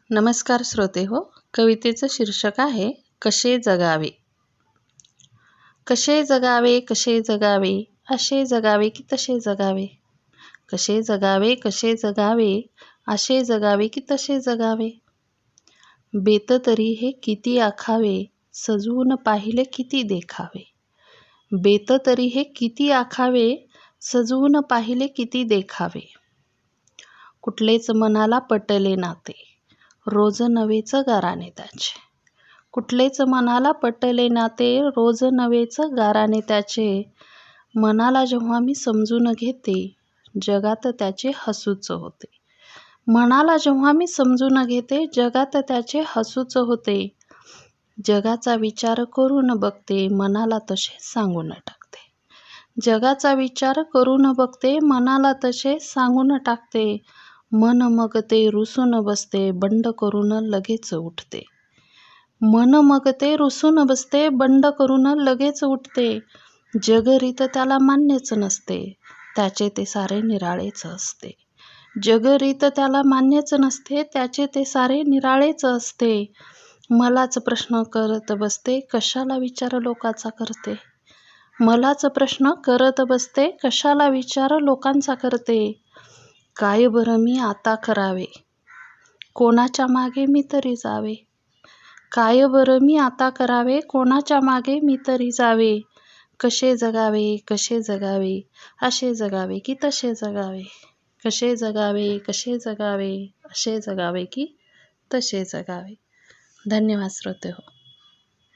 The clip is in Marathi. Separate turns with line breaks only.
नमस्कार श्रोते हो. कवितेचं शीर्षक आहे कसे जगावे. कसे जगावे, कसे जगावे, असे जगावे की तसे जगावे. कसे जगावे, कसे जगावे, असे जगावे की तसे जगावे. बेत तरी हे किती आखावे, सजवून पाहिले किती देखावे. बेत तरी हे किती आखावे, सजवून पाहिले किती देखावे. कुठलेच मनाला पटले नाते, रोज नवेच गाराने त्याचे. कुठलेच मनाला पटले नाते, रोज नवेच गाराने त्याचे. मनाला जेव्हा मी समजून घेते, जगात त्याचे हसूच होते. मनाला जेव्हा मी समजून घेते, जगात त्याचे हसूच होते. जगाचा विचार करून बघते, मनाला तसे सांगून टाकते. जगाचा विचार करून बघते, मनाला तसे सांगून टाकते. मन मग ते रुसून बसते, बंड करून लगेच उठते. मन मग ते रुसून बसते, बंड करून लगेच उठते. जगरीत त्याला मान्यच नसते, त्याचे ते सारे निराळेच असते. जगरीत त्याला मान्यच नसते, त्याचे ते सारे निराळेच असते. मलाच प्रश्न करत बसते, कशाला विचार लोकांचा करते. मलाच प्रश्न करत बसते, कशाला विचार लोकांचा करते. काय बरं मी आता करावे, कोणाच्या मागे मी तरी जावे. काय बरं मी आता करावे, कोणाच्या मागे मी तरी जावे. कसे जगावे, कसे जगावे, असे जगावे की तसे जगावे. कसे जगावे, कसे जगावे, असे जगावे की तसे जगावे. धन्यवाद श्रोते हो.